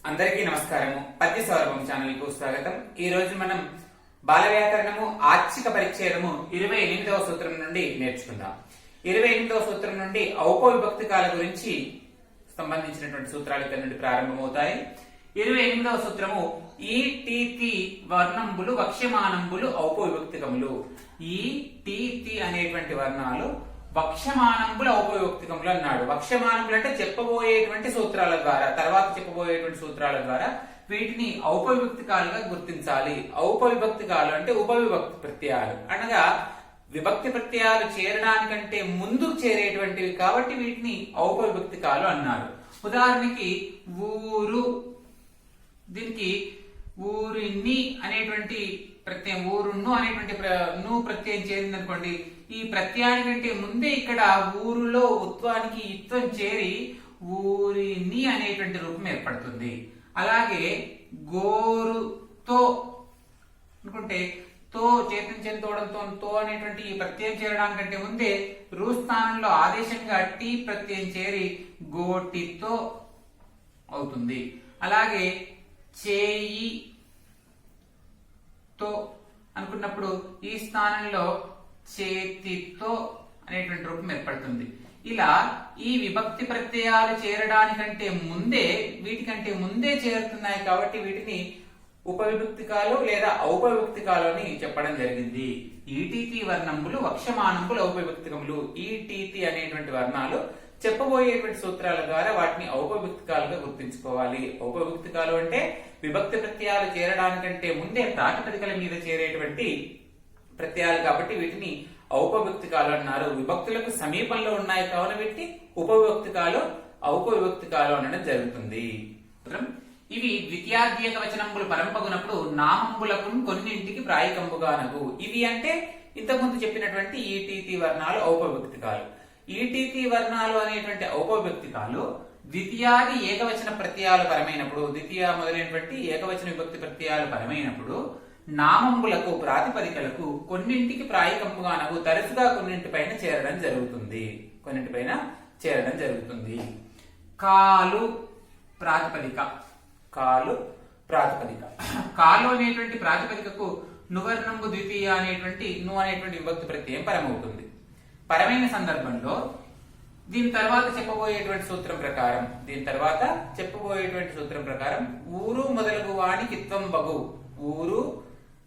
అందరికీ నమస్కారము. పద్య సౌరభం ఛానల్ కు స్వాగతం. ఈ రోజు మనం బాల వ్యాకరణము ఆర్చిక పరిచ్ఛేదము 28వ సూత్రం నుండి నేర్చుకుందాం. 28వ సూత్రం నుండి ఔపవిభక్తికాల గురించి సంబంధించినటువంటి సూత్రాలు ఇక్కడ నుండి ప్రారంభమవుతాయి. 28వ సూత్రము ఈ టీ వర్ణంబులు వక్ష్యమానంబులు ఔపవిభక్తికములు. ఈ టీ అనేటువంటి వర్ణాలు వక్ష్యమానంబులు ఔపవిభక్తికములు అన్నాడు. వక్ష్యమానంబులు అంటే చెప్పబోయేటువంటి సూత్రాల ద్వారా, తర్వాత చెప్పబోయేటువంటి సూత్రాల ద్వారా వీటిని ఔపవిభక్తికాలుగా గుర్తించాలి. ఔపవిభక్తికాలు అంటే ఉపవిభక్తి ప్రత్యయాలు, అనగా విభక్తి ప్రత్యయాలు చేరడానికంటే ముందు చేరేటువంటివి కాబట్టి వీటిని ఔపవిభక్తికాలు అన్నారు. ఉదాహరణకి ఊరు, దీనికి ఊరిని అనేటువంటి ప్రత్యయం, ఊరును అనేటువంటి ను ప్రత్యయం చేరింది అనుకోండి. ఈ ప్రత్యయానికంటే ముందే ఇక్కడ ఊరులో ఉత్వానికి ఇత్వం చేరి ఊరిని అనేటువంటి రూపం ఏర్పడుతుంది. అలాగే గోరుతో అనుకుంటే తో చేతించని తోడంతో తో అనేటువంటి ఈ ప్రత్యయం చేరడానికంటే ముందే రూ స్థానంలో ఆదేశంగా టీ ప్రత్యయం చేరి గోటితో అవుతుంది. అలాగే చేయి తో అనుకున్నప్పుడు ఈ స్థానంలో చేతితో అనేటువంటి రూపం ఏర్పడుతుంది. ఇలా ఈ విభక్తి ప్రత్యయాలు చేరడానికంటే ముందే, వీటికంటే ముందే చేరుతున్నాయి కాబట్టి వీటిని ఉపవిభక్తికాలు లేదా ఔపవిభక్తికాలు అని చెప్పడం జరిగింది. ఈటీతి వర్ణంబులు వక్ష్యమానంబులు ఔపవిభక్తికములు. ఈటీతి అనేటువంటి వర్ణాలు చెప్పబోయేటువంటి సూత్రాల ద్వారా వాటిని ఔపవిభక్తికాలుగా గుర్తించుకోవాలి. ఔపవిభక్తికాలు అంటే విభక్తి ప్రత్యయాలు చేరడానికంటే ముందే ప్రాతిపదికల మీద చేరేటువంటి ప్రత్యయాలు కాబట్టి వీటిని ఔపవిభక్తికాలు అన్నారు. విభక్తులకు సమీపంలో ఉన్నాయి కావున వీటిని ఉపవిభక్తికాలు, ఔపవిభక్తికాలు అనడం జరుగుతుంది. ఇవి ద్వితీయాద్యేక వచనంబులు పరంపగునప్పుడు నామంబులకు కొన్నింటికి ప్రాయికంబుగానగు. ఇవి అంటే ఇంతకుముందు చెప్పినటువంటి ఈటీతి వర్ణాలు ఔపవిభక్తికాలు. ఈటీతి వర్ణాలు అనేటువంటి ఔపవిభక్తికాలు ద్వితీయాది ఏకవచన ప్రత్యయాలు పరమైనప్పుడు, ద్వితీయ మొదలైనటువంటి ఏకవచన విభక్తి ప్రత్యయాలు పరమైనప్పుడు నామంబులకు ప్రాతిపదికలకు కొన్నింటికి ప్రాయికంపుగానగు తరచుగా కొన్నింటిపైన చేరడం జరుగుతుంది. కాలు ప్రాతిపదిక. కాలు ప్రాతిపదిక. కాలు అనేటువంటి ప్రాతిపదికకు నువర్ణంబు ద్వితీయ అనేటువంటి ను అనేటువంటి విభక్తి ప్రత్యయం పరమవుతుంది. పరమైన సందర్భంలో దీని తర్వాత చెప్పబోయేటువంటి సూత్రం ప్రకారం ఊరు మొదలగు వానికి ఇత్వం బగు. ఊరు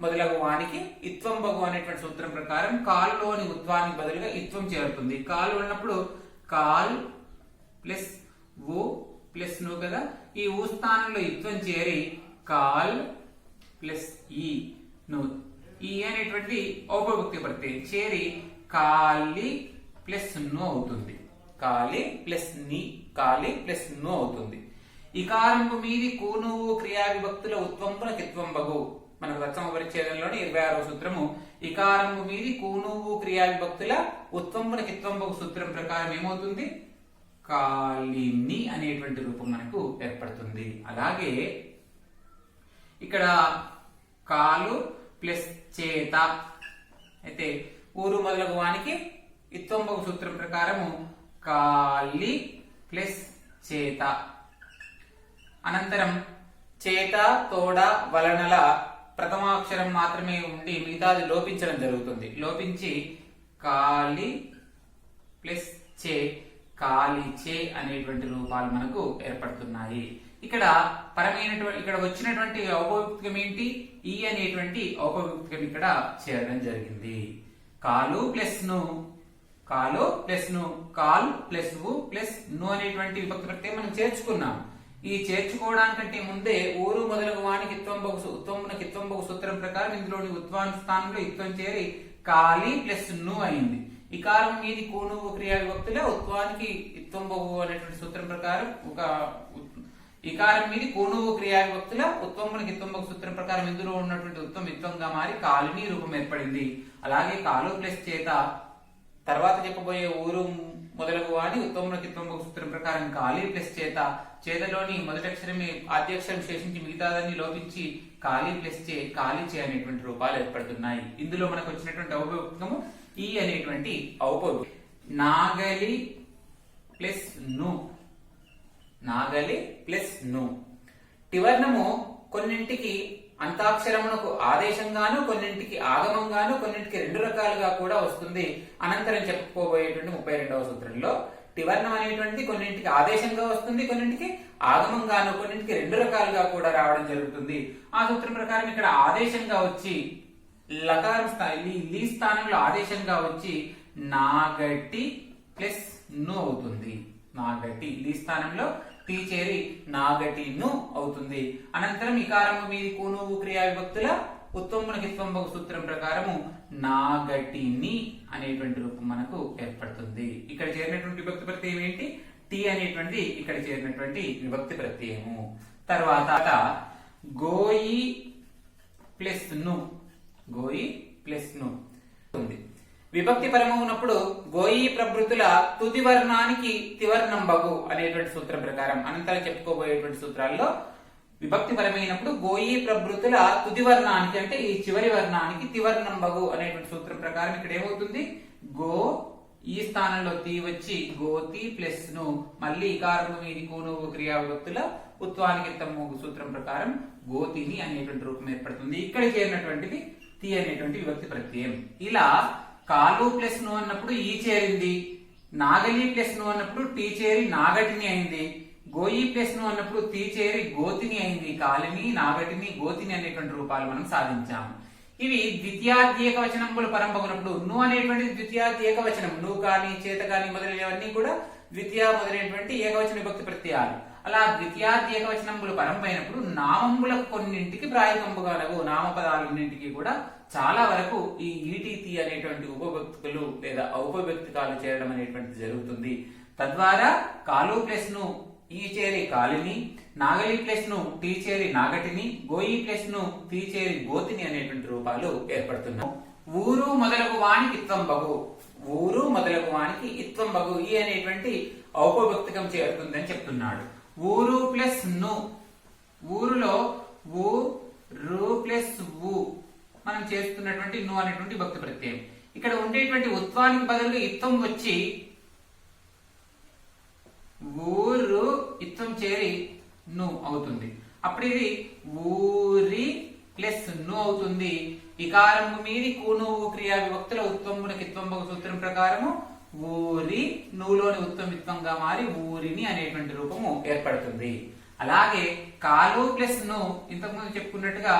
మొదలగు వానికి ఇత్వం బగు అనేటువంటి సూత్రం ప్రకారం కాలులోని ఉత్వానికి బదులుగా ఇత్వం చేరుతుంది. కాలు ఉన్నప్పుడు కాల్ ప్లస్ ఊ ప్లస్ ను కదా, ఈ ఊ స్థానంలో ఇత్వం చేరి కాల్ ప్లస్ ఈ ను, ఈ అనేటువంటి ఔపవిభక్తి ప్రత్యయం చేరి కాలి ప్లస్ ను అవుతుంది. కాలి ప్లస్ ను అవుతుంది. ఇకారంపు మీది కూనువు క్రియా విభక్తుల ఉత్వంపున కిత్వం బగు. మనకు తత్సమ పరిచ్ఛేదంలోని 26వ సూత్రము ఇకారంపు మీది కూనువు క్రియా విభక్తుల ఉత్వంపున కిత్వం బగు సూత్రం ప్రకారం ఏమవుతుంది? కాలిని అనేటువంటి రూపం మనకు ఏర్పడుతుంది. అలాగే ఇక్కడ కాలు ప్లస్ చేత అయితే ఊరు మొదలగు వానికి ఇత్వం బగు సూత్రం ప్రకారము కాలి ప్లస్ చేత. అనంతరం చేత, తోడ, వలనల ప్రథమాక్షరం మాత్రమే ఉండి మిగతాది లోపించడం జరుగుతుంది. లోపించి కాలి ప్లస్ చే, కాలిచే అనేటువంటి రూపాలు మనకు ఏర్పడుతున్నాయి. ఇక్కడ వచ్చినటువంటి ఔపవిభక్తికం ఏంటి? ఈ అనేటువంటి ఔపవిభక్తికం ఇక్కడ చేరడం జరిగింది. కాలు ప్లస్ ను, కాలు ప్లస్ ను, కాల్ ప్లస్ వు ప్లస్ ను అనేటువంటి విభక్తి ప్రత్యయం మనం చేర్చుకున్నాం. ఈ చేర్చుకోవడానికంటే ముందే ఊరు మొదలగు వానికి ఇత్వం బగు సూత్రం ప్రకారం ఇందులోని ఉత్వాని స్థానంలో ఇత్వం చేరి కాలి ప్లస్ ను అయింది. ఇకారం మీది కూనువు క్రియా విభక్తుల ఉత్వానికి ఇత్వం బగు అనేటువంటి సూత్రం ప్రకారం ఇకారం మీది కూనువు క్రియా విభక్తుల ఉత్వంకి ఇత్వం బగు సూత్రం ప్రకారం ఇందులో ఉన్నటువంటి ఉత్వం ఇత్వంగా మారి కాలిని రూపం ఏర్పడింది. అలాగే కాలు ప్లస్ చేత తర్వాత చెప్పబోయే ఊరు మొదలగు వాని ఉత్వంకి ఇత్వం బగు సూత్రం ప్రకారం కాలి ప్లస్ చేత, చేతలోని మొదటి అక్షరమే ఆద్యాక్షరం శేషించి మిగతాదాన్ని లోపించి కాలి ప్లస్ చే, కాలిచే అనేటువంటి రూపాలు ఏర్పడుతున్నాయి. ఇందులో మనకు వచ్చినటువంటి ఔపవిభక్తము ఈ అనేటువంటి ఔపవిభక్తి. నాగలి ప్లస్ ను, నాగలి ప్లస్ ను. టివర్ణము కొన్నింటికి అంతాక్షరమునకు ఆదేశంగాను, కొన్నింటికి ఆగమంగాను, కొన్నింటికి రెండు రకాలుగా కూడా వస్తుంది. అనంతరం చెప్పుకోబోయేటువంటి 32వ సూత్రంలో టివర్ణం అనేటువంటిది కొన్నింటికి ఆదేశంగా వస్తుంది, కొన్నింటికి ఆగమంగాను, కొన్నింటికి రెండు రకాలుగా కూడా రావడం జరుగుతుంది. ఆ సూత్రం ప్రకారం ఇక్కడ ఆదేశంగా వచ్చి లకారం లీ స్థానంలో ఆదేశంగా వచ్చి నాగటి ప్లస్ ను అవుతుంది. నాగటి లీ స్థానంలో టీ చేరి నాగటి ను అవుతుంది. అనంతరం ఇకారము మీది కూనువు క్రియా విభక్తుల ఉత్తమమునకి త్వంబగు సూత్రం ప్రకారము నాగటిని అనేటువంటి రూపం మనకు ఏర్పడుతుంది. ఇక్కడ చేరినటువంటి విభక్తి ప్రత్యయం ఏంటి? టీ అనేటువంటి ఇక్కడ చేరినటువంటి విభక్తి ప్రత్యయము. తర్వాత గోయి ప్లస్ ను, గోయి ప్లస్ ను ఉంది. విభక్తి పరము ఉన్నప్పుడు గోయి ప్రభృతుల తుది వర్ణానికి తివర్ణం బగు అనేటువంటి సూత్రం ప్రకారం అనంతరం చెప్పుకోబోయేటువంటి సూత్రాల్లో విభక్తి పరమైనప్పుడు గోయి ప్రభృతుల తుది వర్ణానికి అంటే ఈ చివరి వర్ణానికి తివర్ణం బగు అనేటువంటి సూత్రం ప్రకారం ఇక్కడ ఏమవుతుంది? గో ఈ స్థానంలో తీ వచ్చి గోతి ప్లస్ ను మళ్ళీ ఇకారము మీది కూను క్రియా విభక్తుల ఉత్వానికి తమ్ము సూత్రం ప్రకారం గోతిని అనేటువంటి రూపం ఏర్పడుతుంది. ఇక్కడ చేరినటువంటిది తి అనేటువంటి విభక్తి ప్రత్యయం. ఇలా కాలు ప్లస్ ను అన్నప్పుడు ఈ చేరింది, నాగలి ప్లస్ ను అన్నప్పుడు టీ చేరి నాగటిని అయింది, గోయి ప్లస్ ను అన్నప్పుడు తీ చేరి గోతిని అయింది. కాలిని, నాగటిని, గోతిని అనేటువంటి రూపాలు మనం సాధించాము. ఇవి ద్వితీయార్థ వచనములు పరంపకున్నప్పుడు ను అనేటువంటి ద్వితీయార్థ ఏకవచనం, ను కాని, చేత కాని మొదలైనవన్నీ కూడా ద్వితీయ మొదలైనటువంటి ఏకవచన విభక్తి ప్రత్యయాలు. అలా ద్వితీయార్థ ఏకవచనములు పరంపైనప్పుడు నామములకు కొన్నింటికి ప్రాయకంబుగానగు నామపదాలన్నింటికి కూడా చాలా వరకు ఈ ఈటీతి అనేటువంటి ఉపభక్తులు లేదా ఔపభక్తికాలు చేరడం అనేటువంటిది జరుగుతుంది. తద్వారా కాలు ప్లస్ ను ఈ చేరి కాలిని, నాగలి ప్లస్ ను టీ చేరి నాగటిని, గోయి ప్లస్ ను తీ చేరి గోతిని అనేటువంటి రూపాలు ఏర్పడుతున్నాయి. ఊరు మొదలగు వానికి ఇత్వం బగు, ఊరు మొదలగు వానికి ఇత్వం బగు ఈ అనేటువంటి ఔపభక్తికం చేరుతుందని చెప్తున్నాడు. ఊరు ప్లస్ ను, ఊరులో ఊ రు ప్లస్ ఊ మనం చేస్తున్నటువంటి ను అనేటువంటి భక్తి ప్రత్యయం. ఇక్కడ ఉండేటువంటి ఉత్వానికి బదులుగా ఇత్వం వచ్చి ఊరు ఇత్వం చేరి ను అవుతుంది. అప్పుడు ఇది ఊరి ప్లస్ ను అవుతుంది. ఇకారము మీది కూనువు క్రియా విభక్తుల ఉత్వమునకి ఇత్వంబగు సూత్రం ప్రకారము ఊరి నులోని ఉత్వమిత్వంగా మారి ఊరిని అనేటువంటి రూపము ఏర్పడుతుంది. అలాగే కాలు ప్లస్ ను ఇంతకుముందు చెప్పుకున్నట్టుగా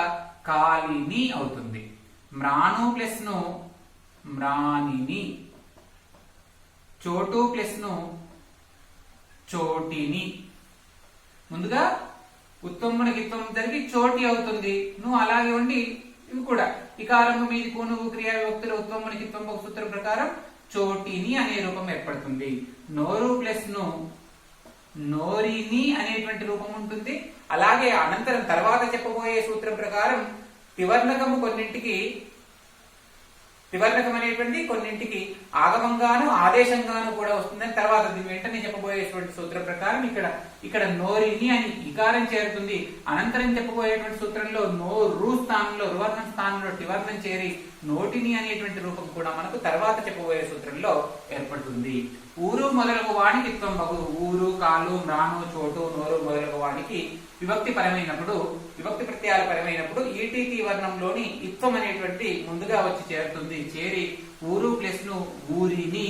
కాలిని అవుతుంది. మ్రాను ప్లస్ ను మ్రానిని, చోటు ప్లస్ ను చోటిని. ముందుగా ఉత్తమునికి ఇత్వం జరిగి చోటి అవుతుంది. నువ్వు అలాగే ఉండి ఇవి కూడా ఇకారము మీది కూనువు క్రియా విభక్తుల ఉత్తమునికి ఇత్వం ఒక సూత్రం ప్రకారం చోటిని అనే రూపం ఏర్పడుతుంది. నోరు ప్లస్ ను నోరిని అనేటువంటి రూపం ఉంటుంది. అలాగే అనంతరం తర్వాత చెప్పబోయే సూత్రం ప్రకారం తివర్ణకము కొన్నింటికి తివర్ణకం అనేటువంటి కొన్నింటికి ఆగమంగాను ఆదేశంగాను కూడా వస్తుందని తర్వాత వెంటనే చెప్పబోయేటువంటి సూత్రం ప్రకారం ఇక్కడ నోరిని అని ఇకారం చేరుతుంది. అనంతరం చెప్పబోయేటువంటి సూత్రంలో నోరు స్థానంలో రువర్ణం స్థానంలో టివర్ణం చేరి నోటిని అనేటువంటి రూపం కూడా మనకు తర్వాత చెప్పబోయే సూత్రంలో ఏర్పడుతుంది. ఊరు మొదలగు వానికి ఇత్వం బగు, ఊరు కాలు మ్రాను చోటు నోరు మొదలగు వానికి విభక్తి పరమైనప్పుడు విభక్తి ప్రత్యయాల పరమైనప్పుడు ఈటీటీ వర్ణంలోని ఇత్వం అనేటువంటి ముందుగా వచ్చి చేరుతుంది. చేరి ఊరు ప్లస్ ను ఊరిని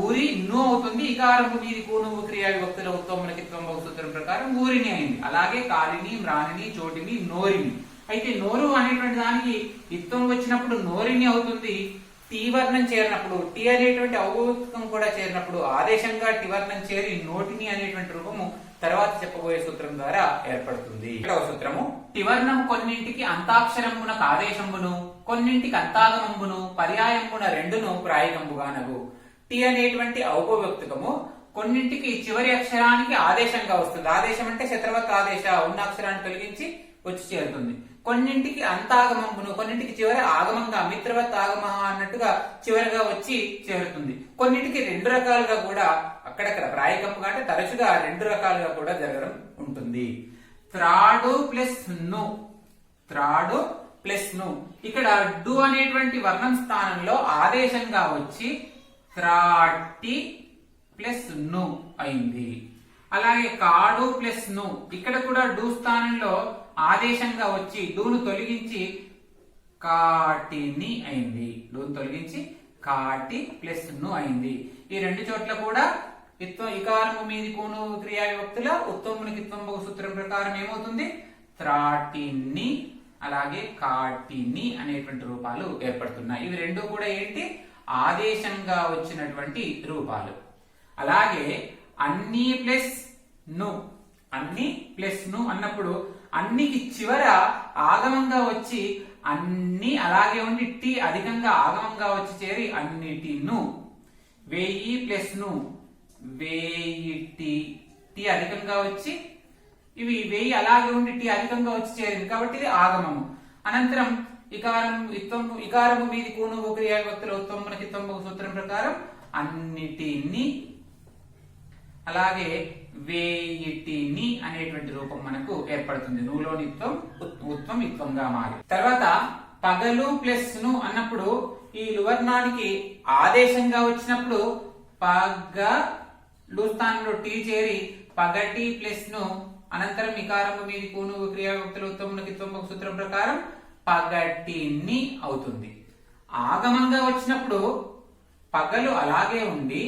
ఊరి ను అవుతుంది. ఇకారము మీది కూనువు క్రియా విభక్తుల ఉత్తములకి ఇత్వం సూత్రం ప్రకారం ఊరిని అయింది. అలాగే కాలిని మ్రానిని చోటిని నోరిని. అయితే నోరు అనేటువంటి దానికి ఇత్వం వచ్చినప్పుడు నోరిని అవుతుంది. టీ వర్ణం చేరినప్పుడు టీ అనేటువంటి ఔపభక్తికం కూడా చేరినప్పుడు ఆదేశంగా టి వర్ణం చేరి నోటిని అనేటువంటి రూపము తర్వాత చెప్పబోయే సూత్రం ద్వారా ఏర్పడుతుంది. రెండవ సూత్రము టివర్ణం కొన్నింటికి అంతాక్షరమునకు ఆదేశంబును కొన్నింటికి అంతాగమంబును పర్యాయంబున రెండును ప్రాయకంబుగానగు. టి అనేటువంటి ఔపభక్తికము కొన్నింటికి చివరి అక్షరానికి ఆదేశంగా వస్తుంది. ఆదేశం అంటే శత్రువత్ ఆదేశ ఉన్న అక్షరాన్ని తొలగించి వచ్చి చేరుతుంది. కొన్నింటికి అంతాగమంబును కొన్నింటికి చివరి ఆగమంగా మిత్రవత్ ఆగమ అన్నట్టుగా చివరిగా వచ్చి చేరుతుంది. కొన్నింటికి రెండు రకాలుగా కూడా అక్కడక్కడ ప్రాయకంగా అంటే తరచుగా రెండు రకాలుగా కూడా జరగడం ఉంటుంది. త్రాడు ప్లస్ ను త్రాడు ప్లస్ ను ఇక్కడ డు అనేటువంటి వర్ణం స్థానంలో ఆదేశంగా వచ్చి త్రాటి ప్లస్ ను అయింది. అలాగే కాడు ప్లస్ ను, ఇక్కడ కూడా డు స్థానంలో ఆదేశంగా వచ్చి డూను తొలగించి కాటిని అయింది. డూను తొలగించి కాటి ప్లస్ ను అయింది. ఈ రెండు చోట్ల కూడా ఇకారము మీది కూను క్రియా విభక్తుల ఉత్తమునికి ఇత్వంబగు సూత్రం ప్రకారం ఏమవుతుంది? త్రాటిని అలాగే కాటిని అనేటువంటి రూపాలు ఏర్పడుతున్నాయి. ఇవి రెండు కూడా ఏంటి? ఆదేశంగా వచ్చినటువంటి రూపాలు. అలాగే అన్ని ప్లస్ ను, అన్ని ప్లస్ ను అన్నప్పుడు అన్నికి చివర ఆగమంగా వచ్చి అన్ని అలాగే ఉండి టీ అధికంగా ఆగమంగా వచ్చి చేరి అన్నిటిను. వెయ్యి ప్లస్ ను వేయిటి, టీ అధికంగా వచ్చి ఇవి వెయ్యి అలాగే ఉండి టీ అధికంగా వచ్చి చేరింది కాబట్టి ఇది ఆగమము. అనంతరం ఇకారము మీది కూను క్రియా విభక్తుల ఉత్తమునకి ఇత్వంబగు సూత్రం ప్రకారం అన్నిటిని అలాగే వేయిటిని అనేటువంటి రూపం మనకు ఏర్పడుతుంది. నువ్వులోని ఉత్వం ఇత్వంగా మారి. తర్వాత పగలు ప్లస్ ను అన్నప్పుడు ఈ లువర్ణానికి ఆదేశంగా వచ్చినప్పుడు పగలు స్థానంలో టీ చేరి పగటి ప్లస్ ను, అనంతరం ఇకారము మీది కూను క్రియా విభక్తుల ఉత్తమునకి ఇత్వంబగు సూత్రం ప్రకారం పగటిని అవుతుంది. ఆగమంగా వచ్చినప్పుడు పగలు అలాగే ఉండి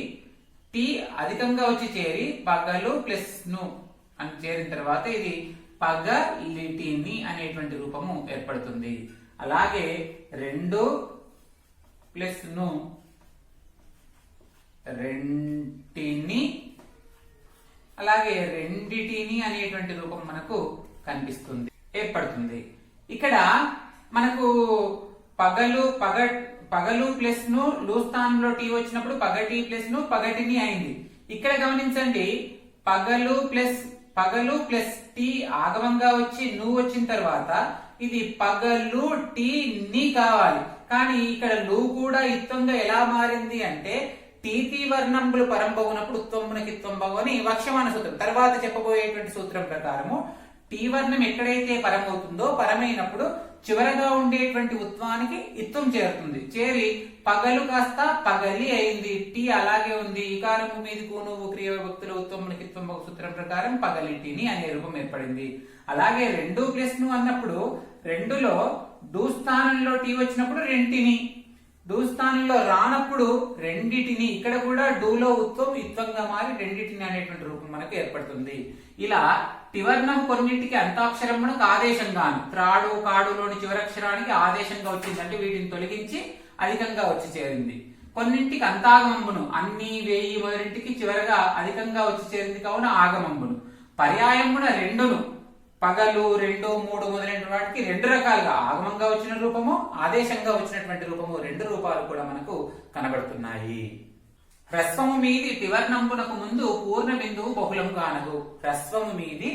టీ అధికంగా వచ్చి చేరి పగలు ప్లస్ ను అని చేరిన తర్వాత ఇది పగలిటిని అనేటువంటి రూపము ఏర్పడుతుంది. అలాగే రెండు ప్లస్ ను రెంటిని అలాగే రెండిటిని అనేటువంటి రూపం మనకు కనిపిస్తుంది, ఏర్పడుతుంది. ఇక్కడ మనకు పగలు ప్లస్ ను లు స్థానంలో టీ వచ్చినప్పుడు పగటి ప్లస్ ను పగటిని అయింది. ఇక్కడ గమనించండి, పగలు ప్లస్ టీ ఆగమంగా వచ్చి నువ్వు వచ్చిన తర్వాత ఇది పగలు టీ ని కావాలి. కానీ ఇక్కడ లు కూడా ఇత్వంగా ఎలా మారింది అంటే టీతి వర్ణంబులు పరంబగునప్పుడు ఉత్వంబునకి ఇత్వంబగు అని వక్ష్యమాన సూత్రం తర్వాత చెప్పబోయేటువంటి సూత్రం ప్రకారము టీ వర్ణం ఎక్కడైతే పరమవుతుందో పరమైనప్పుడు చివరగా ఉండేటువంటి ఉత్వానికి ఇత్వం చేరుతుంది. చేరి పగలు కాస్త పగలి అయింది. టీ అలాగే ఉంది. ఇకారము మీది కూను క్రియ విభక్తుల ఉత్వమునికి ఇత్వంబగు సూత్రం ప్రకారం పగలిటిని అనే రూపం ఏర్పడింది. అలాగే రెండు ప్లస్ ను అన్నప్పుడు రెండులో డు స్థానంలో టీ వచ్చినప్పుడు రెంటిని, డు స్థానంలో రానప్పుడు రెండిటిని, ఇక్కడ కూడా డూలో ఉత్వం ఇత్వంగా మారి రెండిటిని అనేటువంటి రూపం మనకు ఏర్పడుతుంది. ఇలా టివర్ణం కొన్నింటికి అంతాక్షరమునకు ఆదేశంగాను, త్రాడు కాడులోని చివరక్షరానికి ఆదేశంగా వచ్చింది అంటే వీటిని తొలగించి అధికంగా వచ్చి చేరింది. కొన్నింటికి అంతాగమంబును, అన్ని వేయి మొదటింటికి చివరగా అధికంగా వచ్చి చేరింది కావున ఆగమంబును. పర్యాయమున రెండును, పగలు రెండు మూడు మొదలైన వాటికి రెండు రకాలుగా ఆగమంగా వచ్చిన రూపము, ఆదేశంగా వచ్చినటువంటి రూపము, రెండు రూపాలు కూడా మనకు కనబడుతున్నాయి. హ్రస్వము మీది టివర్ణంబునకు ముందు పూర్ణ బిందువు బహుళం కానదు. హ్రస్వము మీది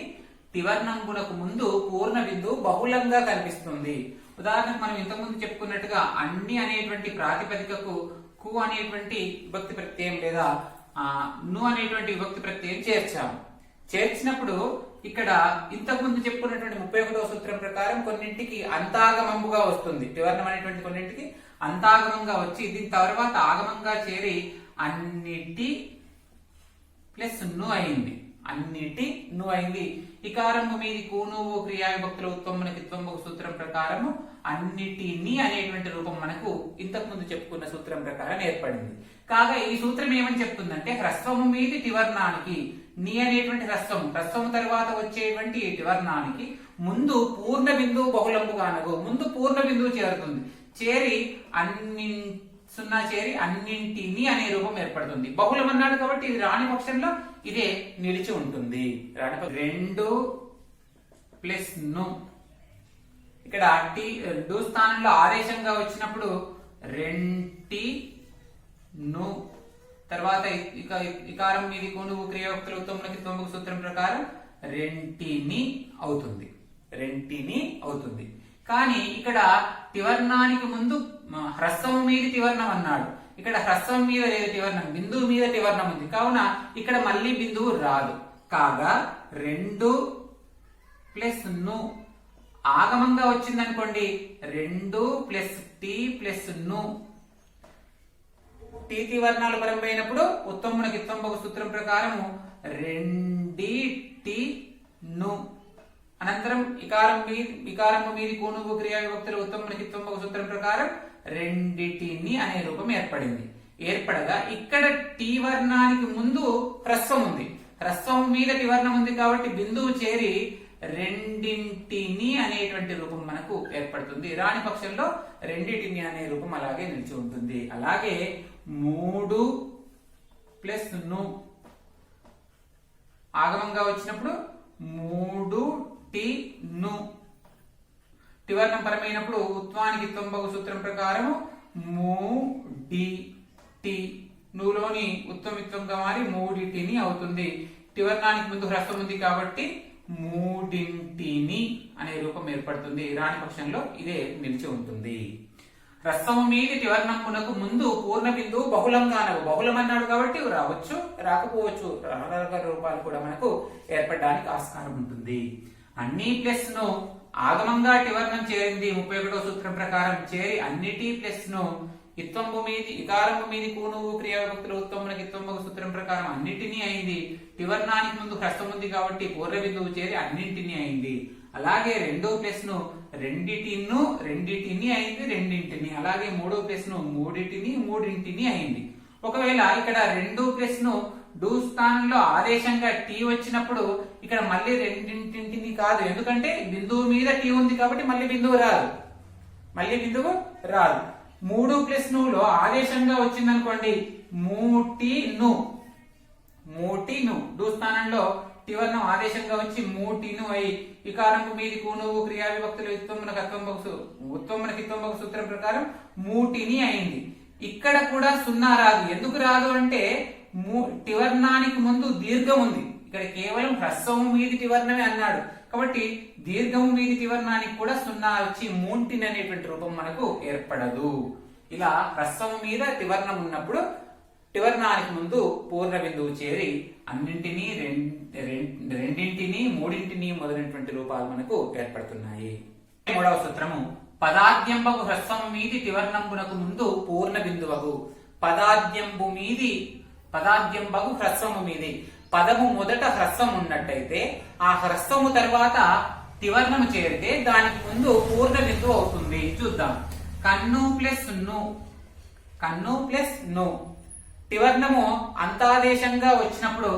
టివర్ణంబునకు ముందు పూర్ణ బిందువు బహుళంగా కనిపిస్తుంది. ఉదాహరణకు మనం ఇంతకుముందు చెప్పుకున్నట్టుగా అన్ని అనేటువంటి ప్రాతిపదికకు కు అనేటువంటి విభక్తి ప్రత్యయం లేదా ను అనేటువంటి విభక్తి ప్రత్యయం చేర్చాము. చేర్చినప్పుడు ఇక్కడ ఇంతకుముందు చెప్పుకున్నటువంటి 31వ సూత్రం ప్రకారం కొన్నింటికి అంతాగమంగా వస్తుంది. టివర్ణం అనేటువంటి కొన్నింటికి అంతాగమంగా వచ్చి దీని తర్వాత ఆగమంగా చేరి అన్నిటి ప్లస్ ను అయింది. అన్నిటి ను అయింది. ఇకారము మీది కూను క్రియా విభక్తుల ఉత్వమునకి ఇత్వంబగు సూత్రం ప్రకారము అన్నిటిని అనేటువంటి రూపం మనకు ఇంతకు ముందు చెప్పుకున్న సూత్రం ప్రకారం ఏర్పడింది. కాగా ఈ సూత్రం ఏమని చెప్తుందంటే హ్రస్వము మీది టివర్ణానికి ని అనేటువంటి హ్రస్వము తర్వాత వచ్చేటువంటి టివర్ణానికి ముందు పూర్ణ బిందువు బహుళంబు కానగు, ముందు పూర్ణ బిందువు చేరుతుంది. చేరి సున్నా చేరి అన్నింటిని అనే రూపం ఏర్పడుతుంది. బహుళం అన్నాడు కాబట్టి ఇది రాని పక్షంలో ఇదే నిలిచి ఉంటుంది. రెండు ప్లస్ ను, ఇక్కడ డు స్థానంలో ఆదేశంగా వచ్చినప్పుడు రెంటి ను, తర్వాత ఇకారం మీది కూను క్రియావక్తుల ఉత్తమునకి తొమ్మిది సూత్రం ప్రకారం రెంటిని అవుతుంది. రెంటిని అవుతుంది. కానీ ఇక్కడ తివర్ణానికి ముందు హ్రస్వం మీద తివర్ణం అన్నాడు. ఇక్కడ హ్రస్వం మీద లేదు తివర్ణం, బిందువు మీద తివర్ణం ఉంది. కావున ఇక్కడ మళ్ళీ బిందువు రాదు. కాగా రెండు ప్లస్ ను ఆగమంగా వచ్చింది అనుకోండి, రెండు ప్లస్ టి ప్లస్ ను, టీ వర్ణాలు పరంపైనప్పుడు ఉత్తమునకి ఇత్వంబగు సూత్రం ప్రకారము రెండు రెండిటి ను అనంతరం ఇకారము మీది కూనువు క్రియా విభక్తుల ఉత్తమ కిత్వం బహు సూత్రం ప్రకారం రెండిటిని అనే రూపం ఏర్పడింది. ఏర్పడగా ఇక్కడ టీ వర్ణానికి ముందు హ్రస్వం ఉంది, హ్రస్వం మీద టి వర్ణం ఉంది కాబట్టి బిందువు చేరి రెండింటిని అనేటువంటి రూపం మనకు ఏర్పడుతుంది. రాని పక్షంలో రెండింటిని అనే రూపం అలాగే నిలిచి ఉంటుంది. అలాగే 3 ప్లస్ ను ఆగమంగా వచ్చినప్పుడు 3 టి ను, టివర్ణం పరమైనప్పుడు ఉత్వానికి తొంభగు సూత్రం ప్రకారం మూడి టి నులోని ఉత్తమిత్వంగా మారి మూడిటిని అవుతుంది. టివర్ణానికి ముందు హ్రస్వం ఉంది కాబట్టి మూడింటిని అనే రూపం ఏర్పడుతుంది. రాని పక్షంలో ఇదే నిలిచి ఉంటుంది. హ్రస్వము మీది టివర్ణమునకు ముందు పూర్ణ బిందువు బహుళంగానవు, బహుళం అన్నాడు కాబట్టి రావచ్చు రాకపోవచ్చు, రకరకాల రూపాలు కూడా మనకు ఏర్పడడానికి ఆస్కారం ఉంటుంది. అన్ని ప్లస్ ను ఆగమంగా టివర్ణం చేరింది 31వ సూత్రం ప్రకారం చేరి అన్నిటి ప్లస్ ను ఇత్వంబు మీది ఇకారము మీది కూనువు క్రియా విభక్తుల ఉత్తమునకి ఇత్వంబు సూత్రం ప్రకారం అన్నిటినీ అయింది. టివర్ణానికి ముందు హ్రస్వం ఉంది కాబట్టి పూర్ణ బిందువు చేరి అన్నింటినీ అయింది. అలాగే 2 ప్లస్ ను రెండిటిని అయింది, రెండింటిని. అలాగే 3 ప్లస్ ను మూడింటిని అయింది. ఒకవేళ ఇక్కడ 2 ప్లస్ ను డూ స్థానంలో ఆదేశంగా టీ వచ్చినప్పుడు ఇక్కడ మళ్ళీ రెండింటిని కాదు, ఎందుకంటే బిందువు మీద టీ ఉంది కాబట్టి మళ్ళీ బిందువు రాదు. 3 ప్లస్ నులో ఆదేశంగా వచ్చింది అనుకోండి మూటిను డూ స్థానంలో టివర్ణం ఆదేశంగా వచ్చి మూటిను అయి ఇకారంపు మీది కూనువు క్రియా విభక్తులు ఉత్తమనకి సూత్రం ప్రకారం మూటిని అయింది. ఇక్కడ కూడా 0 రాదు. ఎందుకు రాదు అంటే టివర్ణానికి ముందు దీర్ఘం ఉంది, ఇక్కడ కేవలం హ్రస్వము మీది టివర్ణమే అన్నాడు కాబట్టి దీర్ఘము మీది టివర్ణానికి కూడా 0 వచ్చి మూంటిని అనేటువంటి రూపం మనకు ఏర్పడదు. ఇలా హ్రస్వము మీద టివర్ణం ఉన్నప్పుడు టివర్ణానికి ముందు పూర్ణ బిందువు చేరి అన్నింటినీ రెండింటిని మూడింటిని మొదలైనటువంటి రూపాలు మనకు ఏర్పడుతున్నాయి. 3వ సూత్రము పదాద్యంబగు హ్రస్వము మీది టివర్ణంబునకు ముందు పూర్ణ బిందువగు. పదాద్యంబగు హ్రస్వము మీది పదము మొదట హ్రస్వం ఉన్నట్టయితే ఆ హ్రస్వము తర్వాత టివర్ణము చేరితే దానికి ముందు పూర్ణ బిందువు అవుతుంది. చూద్దాం. కన్ను ప్లస్ ను టివర్ణము అంతాదేశంగా వచ్చినప్పుడు,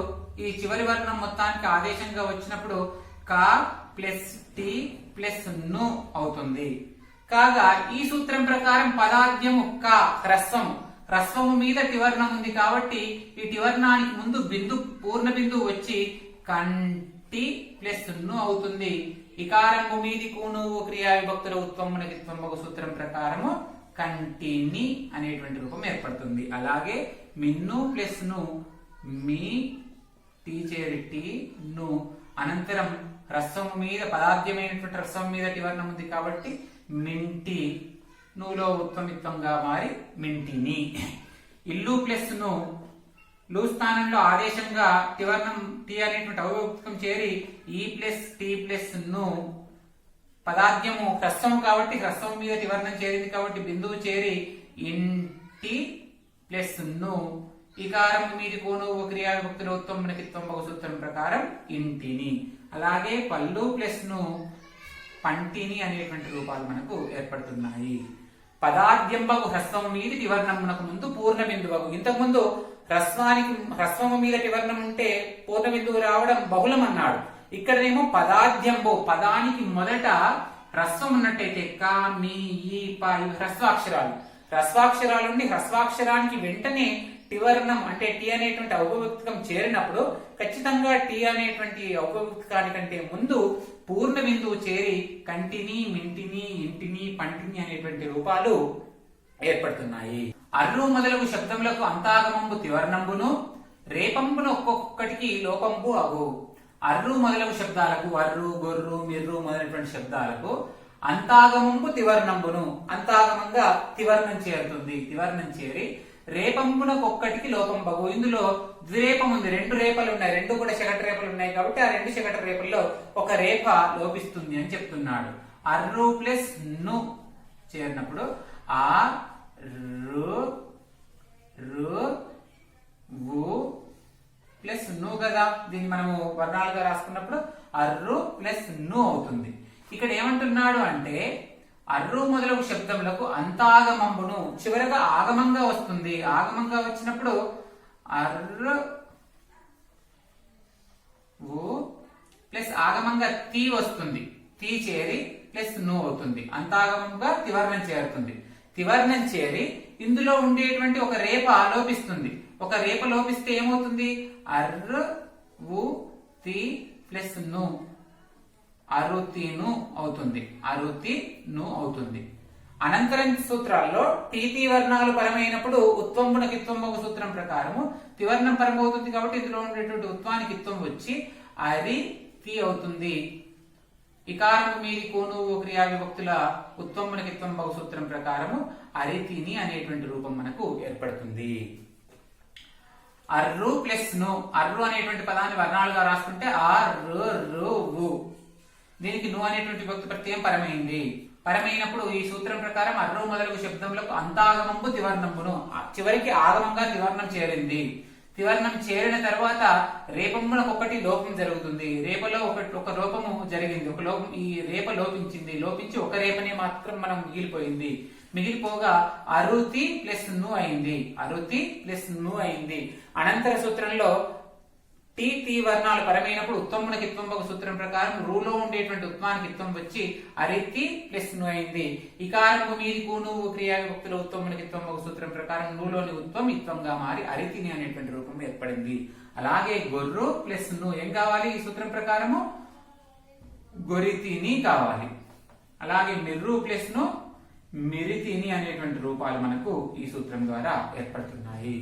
ఈ చివరి వర్ణం మొత్తానికి ఆదేశంగా వచ్చినప్పుడు కా ప్లస్ టి ప్లస్ ను అవుతుంది. కాగా ఈ సూత్రం ప్రకారం పదాద్యము కా హ్రస్వము మీద టివర్ణం ఉంది కాబట్టి ఈ టివర్ణానికి ముందు పూర్ణ బిందువు వచ్చి కంటి ప్లస్ ను అవుతుంది. ఇకారంబు మీది కూనువు క్రియా విభక్తుల ఉత్వమునకి త్వంబగు సూత్రం ప్రకారము కంటిని అనేటువంటి రూపం ఏర్పడుతుంది. అలాగే మిన్ను ప్లస్ ను మీ టీ చేరి టీ ను అనంతరం హ్రస్వము మీద పదార్థమైనటువంటి హ్రస్వం మీద టివర్ణం ఉంది కాబట్టి మింటి నులో ఉత్వమిత్వంగా మారి మింటిని. ఇల్లు ప్లస్ ను లు స్థానంలో ఆదేశంగా టివర్ణం టీ అనేటువంటి అవభక్తం చేరి ఈ ప్లస్ టీ ప్లస్ ను పదార్థము హ్రస్వము కాబట్టి హ్రస్వం మీద టివర్ణం చేరింది కాబట్టి బిందువు చేరి ఇంటి ప్లస్ ను ఇకారం మీది కోనువు క్రియా విభక్తుల ఉత్తమనకి తొంభగ సూత్రం ప్రకారం ఇంటిని. అలాగే పల్లు ప్లస్ ను పంటిని అనేటువంటి రూపాలు మనకు ఏర్పడుతున్నాయి. పదార్థంబగు హ్రస్వము మీది టివర్ణమునకు ముందు పూర్ణ బిందువగు. ఇంతకు ముందు హ్రస్వము మీద టివర్ణం ఉంటే పూర్ణ బిందువు రావడం బహుళం అన్నాడు. ఇక్కడనేమో పదార్థంబు పదానికి మొదట హ్రస్వం ఉన్నట్టయితే కా మీ ఈ పా ఇవి హ్రస్వాక్షరాలు ఉండి హ్రస్వాక్షరానికి వెంటనే టివర్ణం అంటే టీ అనేటువంటి ఔపవిక్తకం చేరినప్పుడు ఖచ్చితంగా టీ అనేటువంటి ఔపవిక్తకానికంటే ముందు పూర్ణ బిందువు చేరి కంటిని మింటిని ఇంటిని పంటిని అనేటువంటి రూపాలు ఏర్పడుతున్నాయి. అర్రు మొదలగు శబ్దములకు అంతాగమంబు తివర్ణంబును రేపంబును ఒక్కొక్కటికి లోపంబు అగు. అర్రు మొదలగు శబ్దాలకు అర్రు గొర్రు మిర్రు మొదలైనటువంటి శబ్దాలకు అంతాగమంబు తివర్ణంబును అంతాగమంగా తివర్ణం చేరుతుంది. తివర్ణం చేరి రేపంబునకు ఒక్కటికి లోపం బగు. ఇందులో ద్విరేపం ఉంది, 2 రేపలు ఉన్నాయి, 2 కూడా శకట రేపలు ఉన్నాయి కాబట్టి ఆ 2 శకట రేపల్లో ఒక రేప లోపిస్తుంది అని చెప్తున్నాడు. అర్రు ప్లస్ ను చేరినప్పుడు ఆ రు రు వు ప్లస్ ను కదా, దీన్ని మనము వర్ణాలుగా రాసుకున్నప్పుడు అర్రు ప్లస్ ను అవుతుంది. ఇక్కడ ఏమంటున్నాడు అంటే అర్రు మొదలగు శబ్దములకు అంతాగమంబును చివరగా ఆగమంగా వస్తుంది. ఆగమంగా వచ్చినప్పుడు అర్రు ప్లస్ ఆగమంగా తీ వస్తుంది. తీ చేరి ప్లస్ ను అవుతుంది. అంతాగమంగా తివర్ణం చేరుతుంది. తివర్ణం చేరి ఇందులో ఉండేటువంటి ఒక రేప లోపిస్తుంది. ఒక రేప లోపిస్తే ఏమవుతుంది? అర్రు తి ప్లస్ ను అరుతిను అవుతుంది. అరుతిను అవుతుంది. అనంతరం సూత్రాల్లో టీతి వర్ణాలు పరమైనప్పుడు ఉత్వంబునకి ఇత్వంబగు సూత్రం ప్రకారము తివర్ణం పరం అవుతుంది. కాబట్టి ఇందులో ఉండేటువంటి ఉత్వానికి ఇత్వం వచ్చి అరి తి అవుతుంది. ఇకారము మీది కోను క్రియా విభక్తుల ఉత్వంబునకి ఇత్వంబగు సూత్రం ప్రకారము అరితిని అనేటువంటి రూపం మనకు ఏర్పడుతుంది. అర్రు ప్లస్ ను, అర్రు అనేటువంటి పదాన్ని వర్ణాలుగా రాసుకుంటే రు, దీనికి ను అనేటువంటి విభక్తి ప్రత్యయం పరమైంది. పరమైనప్పుడు ఈ సూత్రం ప్రకారం అర్రు మొదలగు శబ్దములకు అంతాగమంబు తివర్ణంబును, చివరికి ఆగమంగా తివర్ణం చేరింది. తివర్ణం చేరిన తర్వాత రేపములకు ఒకటి లోపం జరుగుతుంది. రేపలో ఒక లోపము జరిగింది. ఒక లోపం, ఈ రేప లోపించింది. లోపించి ఒక రేపనే మాత్రం మనం మిగిలిపోయింది. మిగిలిపోగా అరుతి ప్లస్ ను అయింది. అరుతి ప్లస్ ను అయింది. అనంతర సూత్రంలో టీ వర్ణాలు పరమైనప్పుడు ఉత్వంబునకి ఇత్వంబగు సూత్రం ప్రకారం రూలో ఉండేటువంటి ఉత్వానికి ఇత్వం వచ్చి అరితి ప్లస్ ను అయింది. ఇకారము మీది కూను క్రియా విభక్తుల ఉత్వంబునకి ఇత్వంబగు సూత్రం ప్రకారం నూలోని ఉత్వం ఇత్వంగా మారి అరితిని అనేటువంటి రూపం ఏర్పడింది. అలాగే గొర్రు ప్లస్ ను ఏం కావాలి? ఈ సూత్రం ప్రకారము గొరితిని కావాలి. అలాగే మిర్రు ప్లస్ ను మిరితిని అనేటువంటి రూపాలు మనకు ఈ సూత్రం ద్వారా ఏర్పడుతున్నాయి.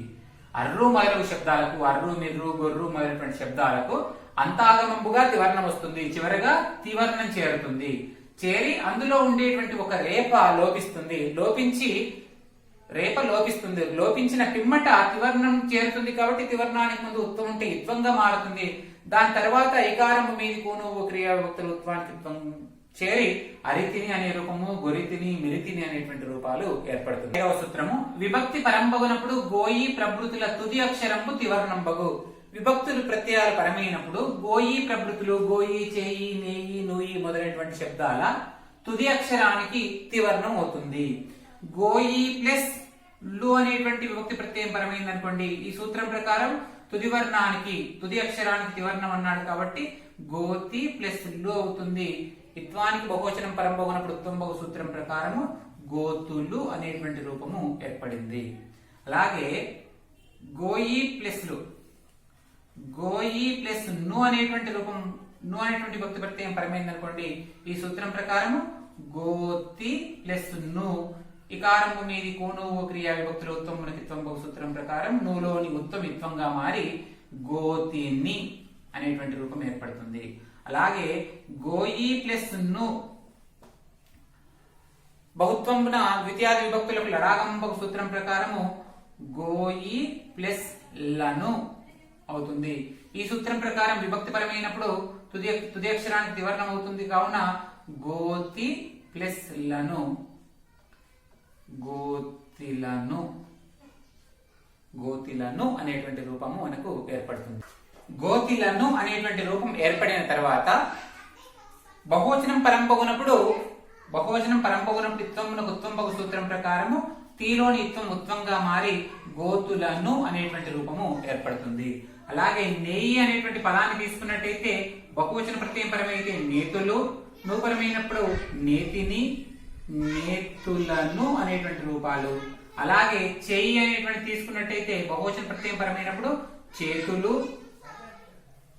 అర్రు మొదలగు శబ్దాలకు అర్రు, మిర్రు, గొర్రు మొదలైనటువంటి శబ్దాలకు అంతాగమంబుగా తివర్ణం వస్తుంది. చివరగా తివర్ణం చేరుతుంది. చేరి అందులో ఉండేటువంటి ఒక రేప లోపిస్తుంది. లోపించిన పిమ్మట తివర్ణం చేరుతుంది. కాబట్టి తివర్ణానికి ముందు ఉత్వం ఉంటే ఇత్వంగా మారుతుంది. దాని తర్వాత ఇకారము మీది కూను క్రియా విభక్తులు ఉత్వానికి ఇత్వం చేరి అరితిని అనే రూపము, గొరితిని, మిరితిని అనేటువంటి రూపాలు ఏర్పడుతుంది. 7వ సూత్రము విభక్తి పరంబగునప్పుడు గోయి ప్రభృతుల తుది అక్షరంబు తివర్ణంబగు. విభక్తులు ప్రత్యయాలు పరమైనప్పుడు గోయి ప్రభృతులు, గోయి, చేయి, నేయి, నూయి మొదలైనటువంటి శబ్దాల తుది అక్షరానికి తివర్ణం అవుతుంది. గోయి ప్లస్ లు అనేటువంటి విభక్తి ప్రత్యయం పరమైంది అనుకోండి, ఈ సూత్రం ప్రకారం తుది అక్షరానికి తివర్ణం అన్నాడు కాబట్టి గోతి ప్లస్ లు అవుతుంది. ఇత్వానికి బహువచనం పరంబగునప్పుడు ఉత్వంబగు సూత్రం ప్రకారము గోతులు అనేటువంటి రూపము ఏర్పడింది. అలాగే గోయి ప్లస్ ను అనేటువంటి రూపం, ను అనేటువంటి భక్తి ప్రత్యయం పరమైంది అనుకోండి, ఈ సూత్రం ప్రకారము గోతి ప్లస్ ను. ఇకారము మీది కోను క్రియా విభక్తుల ఉత్వంబునకి ఇత్వంబగు సూత్రం ప్రకారం నులోని ఉత్వం ఇత్వంగా మారి గోతిని అనేటువంటి రూపం ఏర్పడుతుంది. అలాగే గోయి ప్లస్ ను బహుత్వంబున ద్వితీయాది విభక్తులకు లడాగంబగు సూత్రం ప్రకారము గోయి ప్లస్ లను అవుతుంది. ఈ సూత్రం ప్రకారం విభక్తి పరమైనప్పుడు తుది అక్షరానికి తివర్ణం అవుతుంది. కావున గోతి ప్లస్ లను, గోతిలను అనేటువంటి రూపము మనకు ఏర్పడుతుంది. గోతిలను అనేటువంటి రూపం ఏర్పడిన తర్వాత బహువచనం పరంపగునప్పుడు ఇత్వంబునకు ఉత్వంబగు సూత్రం ప్రకారము తీలోని ఇత్వం ఉత్వంగా మారి గోతులను అనేటువంటి రూపము ఏర్పడుతుంది. అలాగే నేయి అనేటువంటి పదాన్ని తీసుకున్నట్టయితే బహువచన ప్రత్యయం పరమైతే నేతులు, నూపరమైనప్పుడు నేతిని, నేతులను అనేటువంటి రూపాలు. అలాగే చేయి అనేటువంటి తీసుకున్నట్టయితే బహువచన ప్రత్యయం పరమైనప్పుడు చేతులు,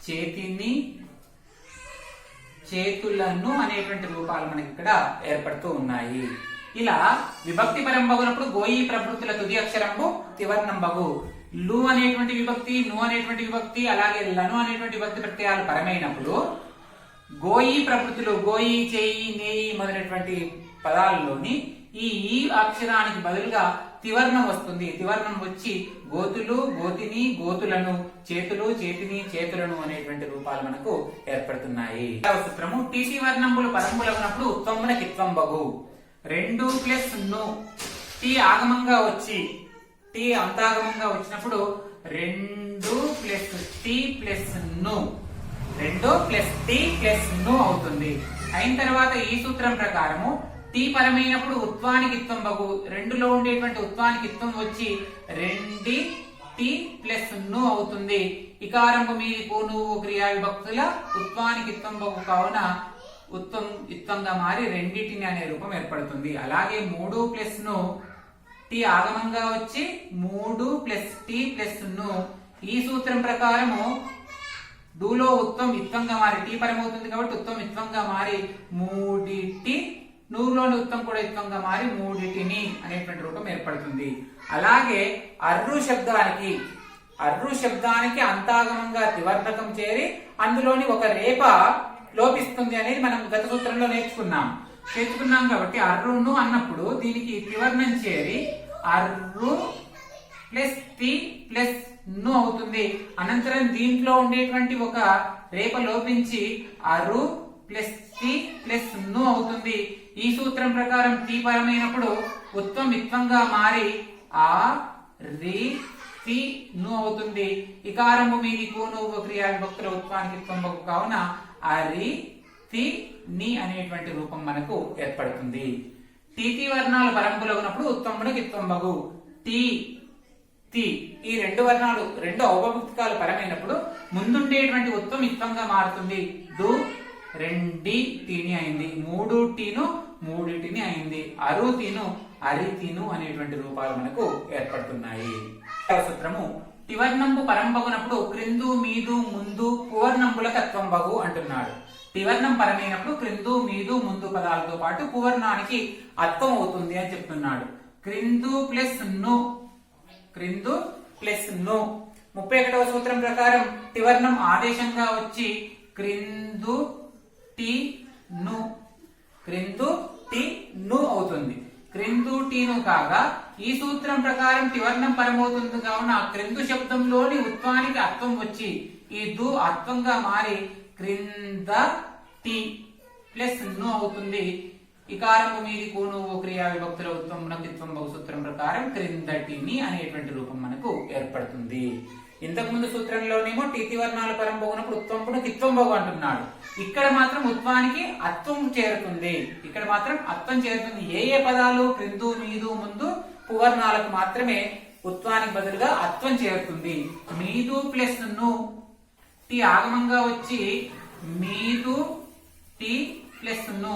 చేతిని, చేతులను అనేటువంటి రూపాలు మనకి ఇక్కడ ఏర్పడుతూ ఉన్నాయి. ఇలా విభక్తి పరంబగునప్పుడు గోయి ప్రభృతుల తుది అక్షరంబు తివర్ణంబగు. లు అనేటువంటి విభక్తి, ను అనేటువంటి విభక్తి, అలాగే లను అనేటువంటి విభక్తి ప్రత్యయాలు పరమైనప్పుడు గోయి ప్రభృతులు, గోయి, చేయి, నేయి మొదలైనటువంటి పదాలలోని ఈ అక్షరానికి బదులుగా తివర్ణం వస్తుంది. తివర్ణం వచ్చి గోతులు, గోతిని, గోతులను, చేతులు, చేతిని, చేతులను అనేటువంటి రూపాలు మనకు ఏర్పడుతున్నాయి. సూత్రము టీసీ వర్ణంబులు పరంబులగునప్పుడు ఉత్వంబునకి ఇత్వంబగు. 2 ప్లస్ ను టీ ఆగమంగా వచ్చి టీ అంతాగమంగా వచ్చినప్పుడు 2 రెండు ప్లస్ టీ ప్లస్ ను, రెండు ప్లస్ టీ ప్లస్ ను అవుతుంది. అయిన తర్వాత ఈ సూత్రం ప్రకారము టీ పరమైనప్పుడు ఉత్వానికి ఇత్వం బగు, రెండులో ఉండేటువంటి ఉత్వానికి ఇత్వం వచ్చి రెండి టీ ప్లస్ ను అవుతుంది. ఇకారంపు మీది నువ్వు క్రియా విభక్తుల ఉత్వానికి ఇత్వం బగు కావున ఉత్వం ఇత్వంగా మారి రెండిటిని అనే రూపం ఏర్పడుతుంది. అలాగే మూడు ప్లస్ ను టీ ఆగమంగా వచ్చి మూడు ప్లస్ టీ ప్లస్ ను, ఈ సూత్రం ప్రకారము డూలో ఉత్వం ఇత్వంగా మారి టీ పరమవుతుంది కాబట్టి ఉత్వం ఇత్వంగా మారి మూడిటి, నూరులోని ఉత్తం కూడా ఇత్వంగా మారి మూడిటిని అనేటువంటి రూపం ఏర్పడుతుంది. అలాగే అర్రు శబ్దానికి అంతాగమంగా త్రివర్ణకం చేరి అందులోని ఒక రేప లోపిస్తుంది అనేది మనం గత సూత్రంలో నేర్చుకున్నాం కాబట్టి అర్రును అన్నప్పుడు దీనికి త్రివర్ణం చేరి అర్రు ప్లస్ టి ప్లస్ ను అవుతుంది. అనంతరం దీంట్లో ఉండేటువంటి ఒక రేప లోపించి అరు ప్లస్ టి ప్లస్ ను అవుతుంది. ఈ సూత్రం ప్రకారం టీ పరమైనప్పుడు ఉత్వం ఇత్వంగా మారి ఆ రి తి ను అవుతుంది. ఇకారంపు మీది నువ్వు క్రియా విభక్తుల ఉత్వానికి ఇత్వం బగు కావున అరి తి ని అనేటువంటి రూపం మనకు ఏర్పడుతుంది. టీతి వర్ణాలు పరంపులగునప్పుడు ఉత్వమునకు ఇత్వం బగు. టీ తి ఈ రెండు వర్ణాలు రెండు ఔపభక్తికాలు పరమైనప్పుడు ముందుండేటువంటి ఉత్వం ఇత్వంగా మారుతుంది. డు రెండి టీని అయింది, మూడు టీను మూడిటిని అయింది, అరు తీను అరితీను అనేటువంటి రూపాలు మనకు ఏర్పడుతున్నాయి. సూత్రము టివర్ణంబు పరంబగునప్పుడు క్రిందు మీదు ముందు పువర్ణంబులకు అత్వం బగు అంటున్నాడు. టివర్ణం పరమైనప్పుడు క్రిందు మీదు ముందు పదాలతో పాటు పువర్ణానికి అత్వం అవుతుంది అని చెప్తున్నాడు. క్రిందు ప్లస్ ను, క్రిందు ప్లస్ ను. 31వ సూత్రం ప్రకారం టివర్ణం ఆదేశంగా వచ్చి క్రిందు టి ను, క్రిందు టి ను అవుతుంది. క్రిందు టీను కాగా ఈ సూత్రం ప్రకారం టివర్ణం పరమవుతుంది కావున క్రిందు శబ్దంలోని ఉత్వానికి అత్వం వచ్చి ఈ దు అత్వంగా మారి క్రింద టి ప్లస్ ను అవుతుంది. ఇకారము మీది నువ్వు క్రియా విభక్తుల ఉత్వమునకు ఇత్వం బగు సూత్రం ప్రకారం క్రిందటిని అనేటువంటి రూపం మనకు ఏర్పడుతుంది. ఇంతకు ముందు సూత్రంలోనేమో టీతి వర్ణాలు పరంబగునప్పుడు ఉత్వంపునకు ఇత్వం బగు అంటున్నాడు. ఇక్కడ మాత్రం ఉత్వానికి అత్వం చేరుతుంది. ఇక్కడ మాత్రం అత్వం చేరుతుంది. ఏ పదాలు క్రిందు మీదు ముందు పువర్ణాలకు మాత్రమే ఉత్వానికి బదులుగా అత్వం చేరుతుంది. మీదు ప్లస్ ను టీ ఆగమంగా వచ్చి మీదు టీ ప్లస్ ను.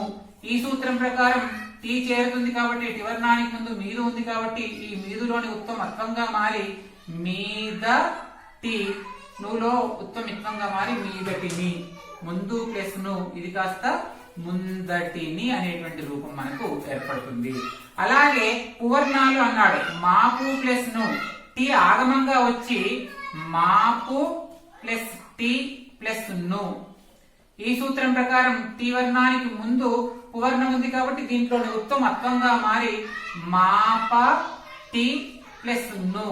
ఈ సూత్రం ప్రకారం టీ చేరుతుంది కాబట్టి టివర్ణానికి ముందు మీదు ఉంది కాబట్టి ఈ మీదులోని ఉత్వం అత్వంగా మారి మీద టీ, నులో ఉత్వం ఇత్వంగా మారి మీదటిని, ముందు ప్లస్ ను ఇది కాస్త ముందటిని అనేటువంటి రూపం మనకు ఏర్పడుతుంది. అలాగే పువర్ణాలు అన్నాడు. మాపు ప్లస్ ను టీ ఆగమంగా వచ్చి మాపు ప్లస్ టీ ప్లస్ ను. ఈ సూత్రం ప్రకారం టీ వర్ణానికి ముందు పువర్ణం ఉంది కాబట్టి దీంట్లో ఉత్వం అత్వంగా మారి మాప టీ ప్లస్ ను.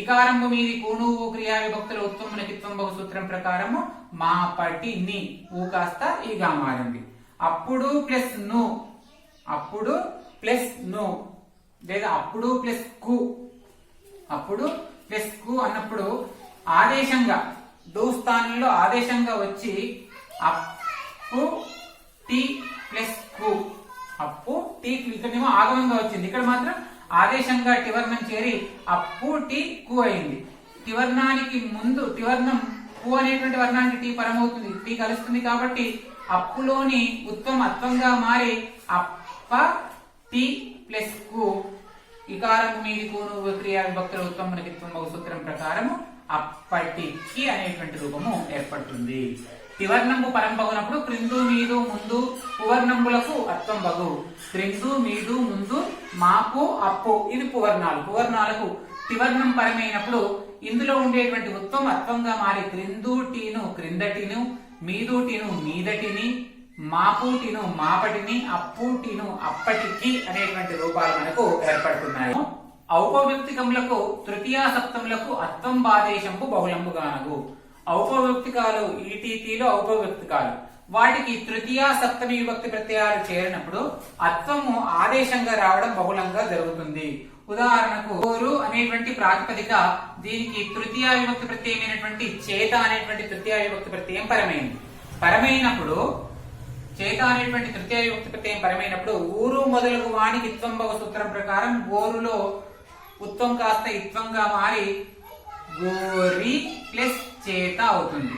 ఇకారంబు మీది నువ్వు క్రియా విభక్తుల ఉత్వమునకి ఇత్వం బగు సూత్రం ప్రకారము మాపటి ని, ఊ కాస్త ఈగా మారింది. అప్పుడు ప్లస్ ను, అప్పుడు ప్లస్ ను లేదా అప్పుడు ప్లస్ కు, అప్పుడు ప్లస్ కు అన్నప్పుడు ఆదేశంగా డు స్థానంలో ఆదేశంగా వచ్చి అప్పు టి ప్లస్ కు, అప్పు టీ ఇక్కడేమో ఆగమంగా వచ్చింది, ఇక్కడ మాత్రం ఆదేశంగా టివర్ణం చేరి అప్పు టి కు అయింది. టివర్ణానికి ముందు టివర్ణం కు అనేటువంటి వర్ణానికి టీ పరమవుతుంది, టీ కలుస్తుంది కాబట్టి అప్పులోని ఉత్వం అత్వంగా మారి అప్ప టి ప్లస్ కు. ఇకారం మీది నువ్వు క్రియా విభక్తుల ఉత్వమునకి ఇత్వం బగు సూత్రం ప్రకారము అప్పటికి అనేటువంటి రూపము ఏర్పడుతుంది. టివర్ణంబు పరంబగునప్పుడు క్రిందు మీదు ముందు పువర్ణంబులకు అత్వం బగు. క్రిందు మీదు ముందు మాపు అప్పు ఇది పువర్ణాలు. పువర్ణాలకు టివర్ణం పరమైనప్పుడు ఇందులో ఉండేటువంటి ఉత్వం అత్వంగా మారి క్రిందు టీను క్రిందటిను, మీదు టీను మీదటిని, మాపు టీను మాపటిని, అప్పు టీను అప్పటికి అనేటువంటి రూపాలు మనకు ఏర్పడుతున్నాయి. ఔపవ్యక్తికములకు తృతీయ సప్తములకు అత్వం బాదేశంపు బహుళంబుగానగు. ఔపవ్యక్తికాలు ఈటీలో ఔపవ్యక్తికాలు వాటికి తృతీయ సప్తమి విభక్తి ప్రత్యయాలు చేరినప్పుడు అత్వము ఆదేశంగా రావడం బహుళంగా జరుగుతుంది. ఉదాహరణకు గోరు అనేటువంటి ప్రాతిపదిక, దీనికి తృతీయ విభక్తి ప్రత్యయమైనటువంటి చేత అనేటువంటి తృతీయ విభక్తి ప్రత్యయం పరమైంది. పరమైనప్పుడు చేత అనేటువంటి తృతీయ విభక్తి ప్రత్యయం పరమైనప్పుడు ఊరు మొదలగు వానికి ఇత్వం బహు సూత్రం ప్రకారం గోరులో ఉత్వం కాస్త ఇత్వంగా మారి గోరి ప్లస్ చేత అవుతుంది.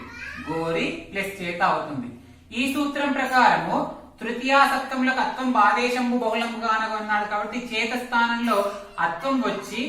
గోరి ప్లస్ చేత అవుతుంది. ఈ సూత్రం ప్రకారము తృతీయ సప్తములకు అత్వం ఆదేశంబు బహుళంగా అన్నాడు కాబట్టి చేత స్థానంలో అత్వం వచ్చి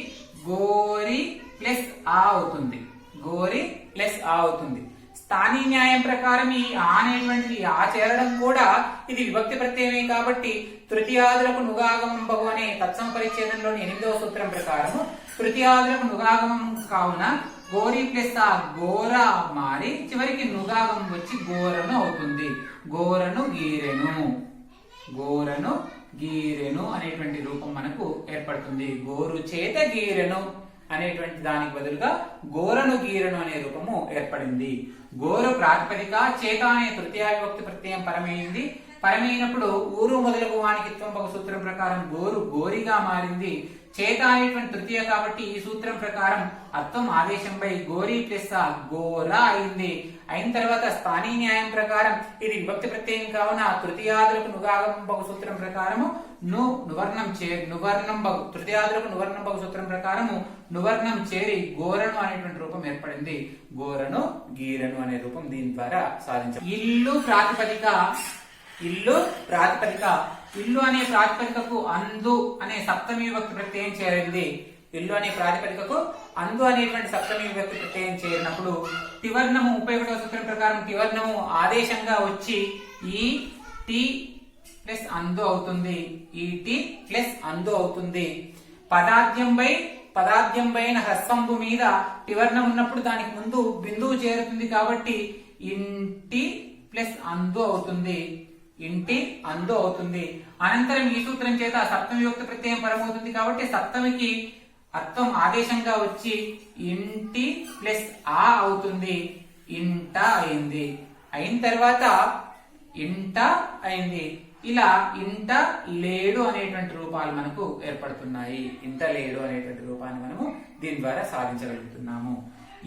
గోరి ప్లస్ ఆ అవుతుంది. గోరి ప్లస్ ఆ అవుతుంది. స్థానిక న్యాయం ప్రకారం ఈ ఆ అనేటువంటిది ఆ చేరడం కూడా ఇది విభక్తి ప్రత్యయమే కాబట్టి తృతీయాదులకు నుగాగమం బహు అనే తత్సమ పరిచ్ఛేదంలోని 8వ సూత్రం ప్రకారము తృతీయాదులకు నుగాగమం కావున గోరి ప్లస్ ఆ గోర మారి చివరికి నుగాగమం వచ్చి గోరను అవుతుంది. గోరను గీరెను, గోరను గీరెను అనేటువంటి రూపం మనకు ఏర్పడుతుంది. గోరు చేత గీరెను అనేటువంటి దానికి బదులుగా గోరను గీరెను అనే రూపము ఏర్పడింది. గోరు ప్రాతిపదిక, చేత అనే తృతీయ విభక్తి ప్రత్యయం పరమైంది. పరమైనప్పుడు ఊరు మొదలగు వానికి ఇత్వం బహు సూత్రం ప్రకారం గోరు గోరిగా మారింది. చేత అనేటువంటి తృతీయ కాబట్టి ఈ సూత్రం ప్రకారం అత్వం ఆదేశంపై గోరి ప్లస్ గోర అయింది. అయిన తర్వాత స్థానిక న్యాయం ప్రకారం ఇది విభక్తి ప్రత్యయం కావున తృతీయాదులకు నుగాగమం బహు సూత్రం ప్రకారము తృతీయాదులకు నువర్ణం బహు సూత్రం ప్రకారము నువర్ణం చేరి గోరను అనేటువంటి రూపం ఏర్పడింది. గోరను గీరను అనే రూపం దీని ద్వారా సాధించారు. ఇల్లు ప్రాతిపదిక, ఇల్లు ప్రాతిపదిక, ఇల్లు అనే ప్రాతిపదికకు అందు అనే సప్తమి విభక్తి ప్రత్యయం చేరింది. ఇల్లు అనే ప్రాతిపదికకు అందు అనేటువంటి సప్తమి విభక్తి ప్రత్యయం చేరినప్పుడు తివర్ణము 31వ సూత్రం ప్రకారం తివర్ణము ఆదేశంగా వచ్చి ఈ టి ప్లస్ అందు అవుతుంది. ఈ టి ప్లస్ అందు అవుతుంది. పదార్థం పైన హ్రస్వంబు మీద తివర్ణం ఉన్నప్పుడు దానికి ముందు బిందువు చేరుతుంది కాబట్టి ఇంటి ప్లస్ అందు అవుతుంది. ఇంటి అందు అవుతుంది. అనంతరం ఈ సూత్రం చేత సప్తమి విభక్తి ప్రత్యయం పరమవుతుంది కాబట్టి సప్తమికి అత్వం ఆదేశంగా వచ్చి ఇంటి ప్లస్ ఆ అవుతుంది. ఇంట అయింది. అయిన తర్వాత ఇంట అయింది. ఇలా ఇంట లేడు అనేటువంటి రూపాలు మనకు ఏర్పడుతున్నాయి. ఇంట లేడు అనేటువంటి రూపాన్ని మనము దీని ద్వారా సాధించగలుగుతున్నాము.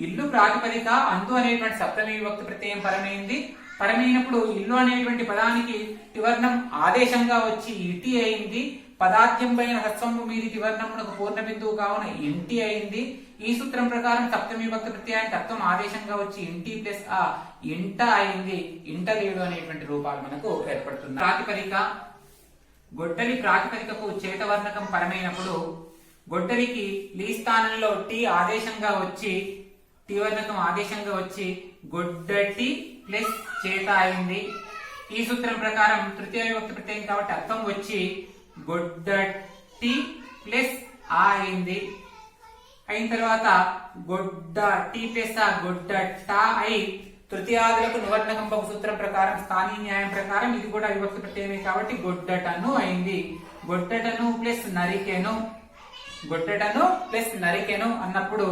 ఇల్లు ప్రాతిపదిక, అందు అనేటువంటి సప్తమి విభక్తి ప్రత్యయం పరమైంది. పరమైనప్పుడు ఇల్లు అనేటువంటి పదానికి తివర్ణం ఆదేశంగా వచ్చి ఇటి అయింది. పదార్థం పైన హ్రస్వంబు మీది తివర్ణమునకు పూర్ణ బిందువు కావున ఇంటి అయింది. ఈ సూత్రం ప్రకారం సప్తమి విభక్తి ప్రత్యయానికి అత్వం ఆదేశంగా వచ్చి ఇంటి ప్లస్ ఆ ఇంట అయింది. ఇంట లేడు అనేటువంటి రూపాలు మనకు ఏర్పడుతుంది. ప్రాతిపదిక, గొడ్డలి ప్రాతిపదికకు చేతవర్ణకం పరమైనప్పుడు గొడ్డలికి లీ స్థానంలో టి ఆదేశంగా వచ్చి టి వర్ణకం ఆదేశంగా వచ్చి గొడ్డటి ప్లస్ చేత అయింది. ఈ సూత్రం ప్రకారం తృతీయ విభక్తి ప్రత్యయం కాబట్టి అర్థం వచ్చి గొడ్డటి ప్లస్ ఆ అయింది. అయిన తర్వాత గొడ్డ టి ప్లస్ ఆ గొడ్డట అయి తృతీయాదులకు నువర్ణకం బహు సూత్రం ప్రకారం స్థానిక న్యాయం ప్రకారం ఇది కూడా విభక్తి ప్రత్యయమే కాబట్టి గొడ్డటను అయింది. గొడ్డటను ప్లస్ నరికెను, గొడ్డటను ప్లస్ నరికెను అన్నప్పుడు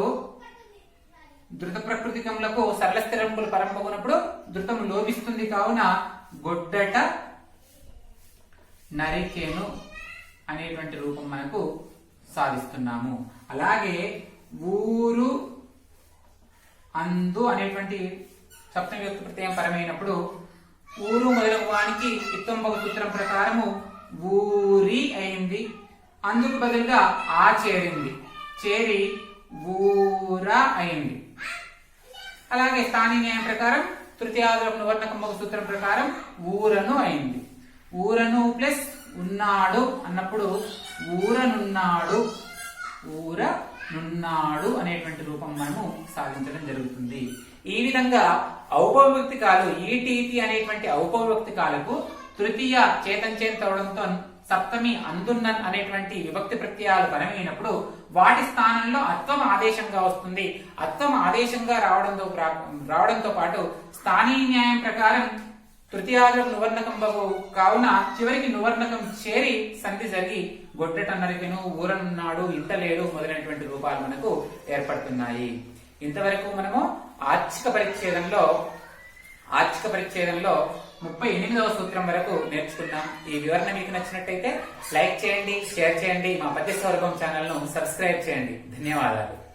ధృత ప్రకృతికములకు సరళ స్థిరంబులు పరంబగునప్పుడు ధృతము లోపిస్తుంది కావున గొడ్డట నరికెను అనేటువంటి రూపం మనకు సాధిస్తున్నాము. అలాగే ఊరు అందు అనేటువంటి సప్తమి విభక్తి ప్రత్యయం పరమైనప్పుడు ఊరు మొదలగు వానికి ఇత్వం బహు సూత్రం ప్రకారము ఊరి అయింది. అందుకు బదులుగా ఆ చేరింది. చేరి ఊర అయింది. అలాగే స్థానిక న్యాయం ప్రకారం తృతీయాదులకు నువర్ణకం బహు సూత్రం ప్రకారం ఊరను అయింది. ఊరను ప్లస్ ఉన్నాడు అన్నప్పుడు ఊరనున్నాడు, ఊరనున్నాడు అనేటువంటి రూపం మనము సాధించడం జరుగుతుంది. ఈ విధంగా ఔపవిభక్తికాలు ఈటీతి అనేటువంటి ఔపవిభక్తికాలకు తృతీయ చేతంచేతవడంతో సప్తమి అందున్నన్ అనేటువంటి విభక్తి ప్రత్యయాలు పరమైనప్పుడు వాటి స్థానంలో అత్వం ఆదేశంగా వస్తుంది. అత్వం ఆదేశంగా రావడంతో పాటు స్థానిక న్యాయం ప్రకారం తృతీయాదులకు నువర్ణకం బహు కావున చివరికి నువర్ణకం చేరి సంధి జరిగి గొడ్డట నరికెను, ఊరనున్నాడు, ఇంట లేడు మొదలైనటువంటి రూపాలు మనకు ఏర్పడుతున్నాయి. ఇంతవరకు మనము ఆర్చిక పరిచ్ఛేదంలో ఆర్థిక పరిచ్ఛేదంలో 38వ సూత్రం వరకు నేర్చుకున్నాం. ఈ వివరణ మీకు నచ్చినట్టయితే లైక్ చేయండి, షేర్ చేయండి, మా పద్యస్వరూపం ఛానల్ ను సబ్స్క్రైబ్ చేయండి. ధన్యవాదాలు.